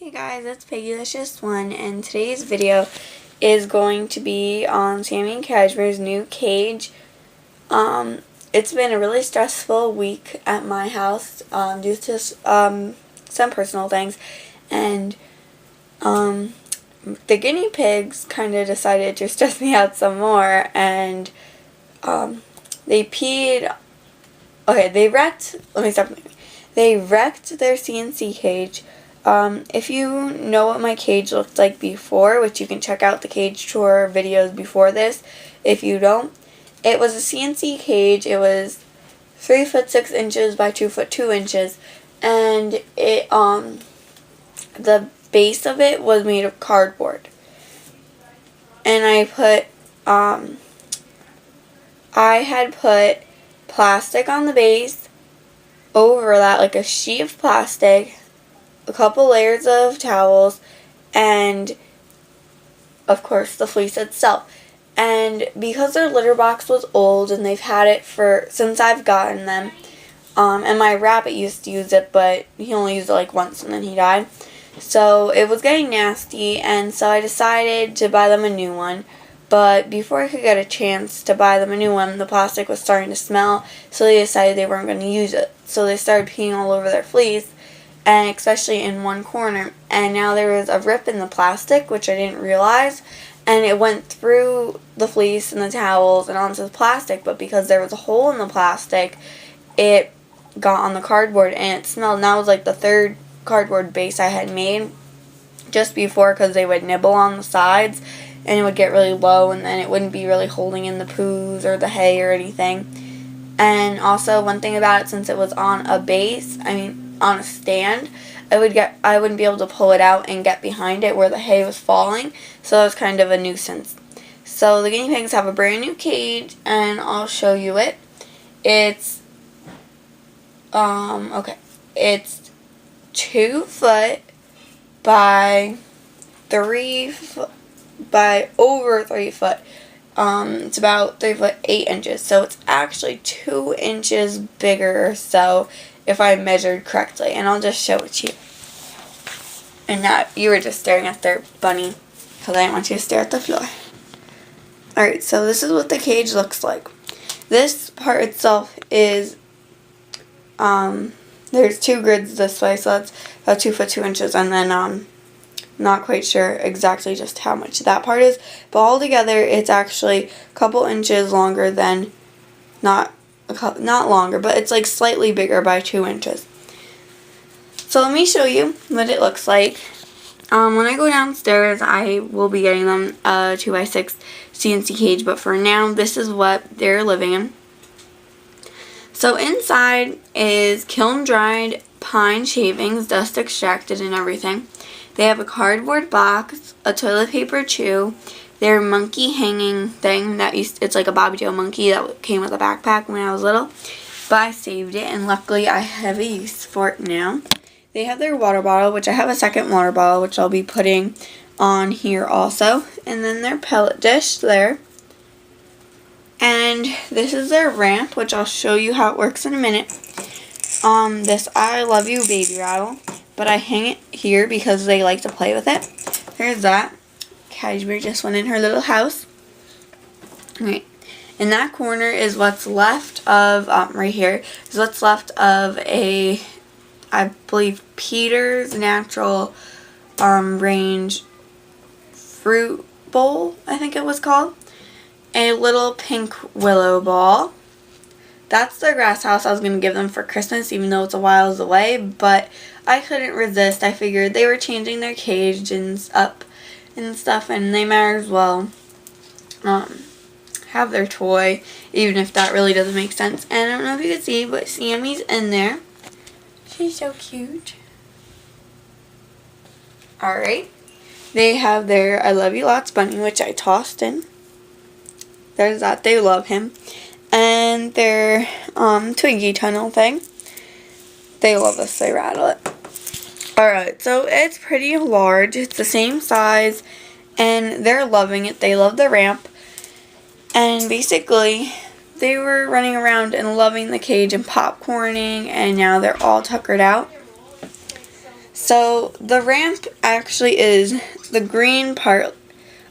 Hey guys, it's Peggy-licious1, and today's video is going to be on Sammy and Cashmere's new cage. It's been a really stressful week at my house due to some personal things, and the guinea pigs kind of decided to stress me out some more, and they peed. Okay, they wrecked. Let me stop. They wrecked their CNC cage. If you know what my cage looked like before, which you can check out the cage tour videos before this, if you don't, it was a CNC cage. It was 3 foot 6 inches by 2 foot 2 inches, and it the base of it was made of cardboard. And I had put plastic on the base, over that, like a sheet of plastic, a couple layers of towels, and of course the fleece itself. And because their litter box was old and they've had it since I've gotten them, and my rabbit used to use it, but he only used it like once and then he died, so it was getting nasty, and so I decided to buy them a new one. But before I could get a chance to buy them a new one, the plastic was starting to smell, so they decided they weren't going to use it. So they started peeing all over their fleece, and especially in one corner. And now there was a rip in the plastic, which I didn't realize, and it went through the fleece and the towels and onto the plastic, but because there was a hole in the plastic, it got on the cardboard and it smelled. And that was like the third cardboard base I had made just before, because they would nibble on the sides and it would get really low, and then it wouldn't be really holding in the poos or the hay or anything. And also, one thing about it, since it was on a base, on a stand, I wouldn't be able to pull it out and get behind it where the hay was falling, so that was kind of a nuisance. So the guinea pigs have a brand new cage, and I'll show you it. It's it's 2 foot by 3 foot by over 3 foot. It's about 3 foot 8 inches, so it's actually 2 inches bigger, so if I measured correctly, and I'll just show it to you. And now you were just staring at their bunny, because I didn't want you to stare at the floor. Alright, so this is what the cage looks like. This part itself is, there's 2 grids this way, so that's about 2 foot 2 inches, and then, not quite sure exactly just how much that part is, but altogether it's actually a couple inches longer than, not longer, but it's like slightly bigger by 2 inches. So let me show you what it looks like. When I go downstairs, I will be getting them a 2x6 CNC cage, but for now, this is what they're living in. So inside is kiln-dried pine shavings, dust extracted and everything. They have a cardboard box, a toilet paper chew, their monkey hanging thing it's like a Bobby Joe monkey that came with a backpack when I was little, but I saved it and luckily I have a use for it now. They have their water bottle, which I have a second water bottle, which I'll be putting on here also, and then their pellet dish there. And this is their ramp, which I'll show you how it works in a minute. This I Love You baby rattle, but I hang it here because they like to play with it. There's that. Cashmere just went in her little house. Alright. In that corner is what's left of, right here, is what's left of a, I believe, Peter's Natural Range fruit bowl, I think it was called. A little pink willow ball. That's their grass house I was going to give them for Christmas, even though it's a while away, but I couldn't resist. I figured they were changing their cage up and stuff, and they might as well have their toy, even if that really doesn't make sense. And I don't know if you can see, but Sammy's in there. She's so cute. Alright. They have their I Love You Lots bunny, which I tossed in. There's that. They love him. And their Twiggy tunnel thing. They love this. They rattle it. Alright, so it's pretty large. It's the same size. And they're loving it. They love the ramp. And basically, they were running around and loving the cage and popcorning. And now they're all tuckered out. So the ramp actually is the green part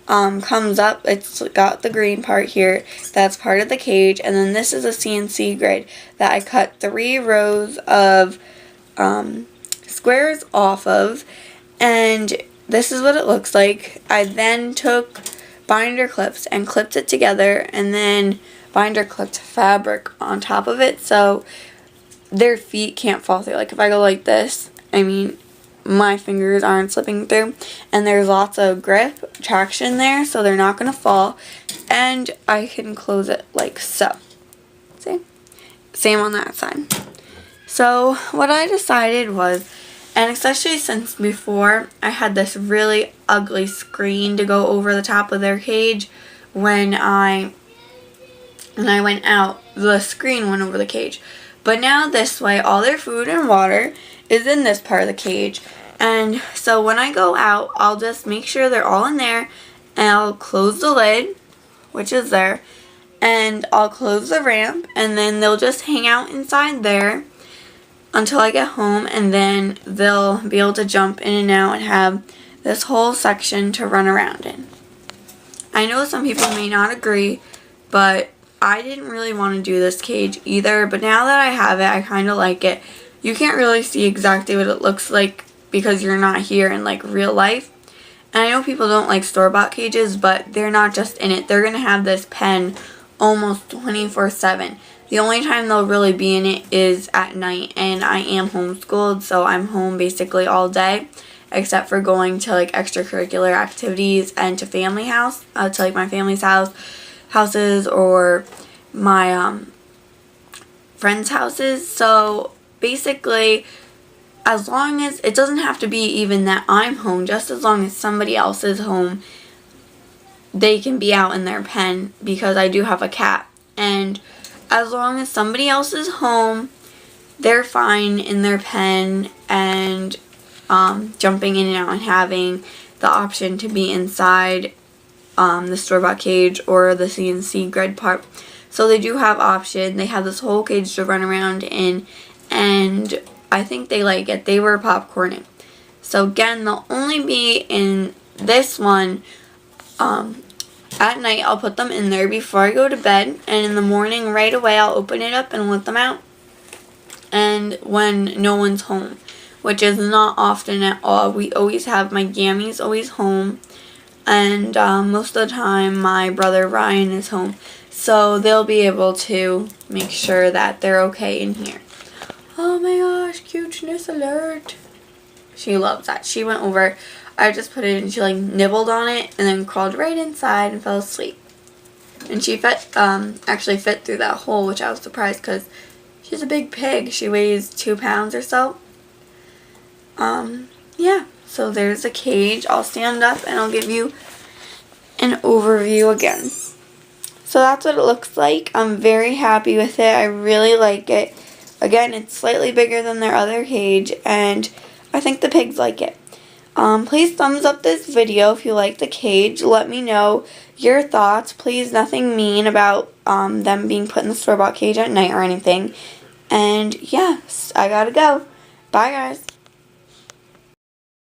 comes up. It's got the green part here. That's part of the cage. And then this is a CNC grid that I cut 3 rows of squares off of. And this is what it looks like. I then took binder clips and clipped it together, and then binder clipped fabric on top of it so their feet can't fall through. Like if I go like this, I mean, my fingers aren't slipping through, and there's lots of grip, traction there, so they're not going to fall, and I can close it like so. See? Same on that side. So what I decided was, and especially since before I had this really ugly screen to go over the top of their cage, when I went out, the screen went over the cage. But now this way, all their food and water is in this part of the cage. And so when I go out, I'll just make sure they're all in there, and I'll close the lid, which is there, and I'll close the ramp, and then they'll just hang out inside there until I get home, and then they'll be able to jump in and out and have this whole section to run around in. I know some people may not agree, but I didn't really want to do this cage either, but now that I have it, I kind of like it. You can't really see exactly what it looks like because you're not here in like real life. And I know people don't like store-bought cages, but they're not just in it. They're going to have this pen almost 24/7. The only time they'll really be in it is at night, and I am homeschooled, so I'm home basically all day, except for going to like extracurricular activities and to family house, to like my family's houses or my friends' houses. So basically, as long as it doesn't have to be even that I'm home, just as long as somebody else is home, they can be out in their pen, because I do have a cat. And as long as somebody else is home, they're fine in their pen and jumping in and out and having the option to be inside the store-bought cage or the CNC grid part. So they do have option. They have this whole cage to run around in, and I think they like it. They were popcorning. So again, they'll only be in this one at night. I'll put them in there before I go to bed, and in the morning right away I'll open it up and let them out, and when no one's home, which is not often at all. We always have my Gammies always home, and most of the time my brother Ryan is home, so they'll be able to make sure that they're okay in here. Oh my gosh, cuteness alert. She loves that. She went over, I just put it in, she like nibbled on it and then crawled right inside and fell asleep. And she actually fit through that hole, which I was surprised because she's a big pig. She weighs 2 pounds or so. Yeah, so there's a cage. I'll stand up and I'll give you an overview again. So that's what it looks like. I'm very happy with it. I really like it. Again, it's slightly bigger than their other cage, and I think the pigs like it. Please thumbs up this video if you like the cage. Let me know your thoughts. Please, nothing mean about them being put in the store-bought cage at night or anything. And yes, I gotta go. Bye, guys.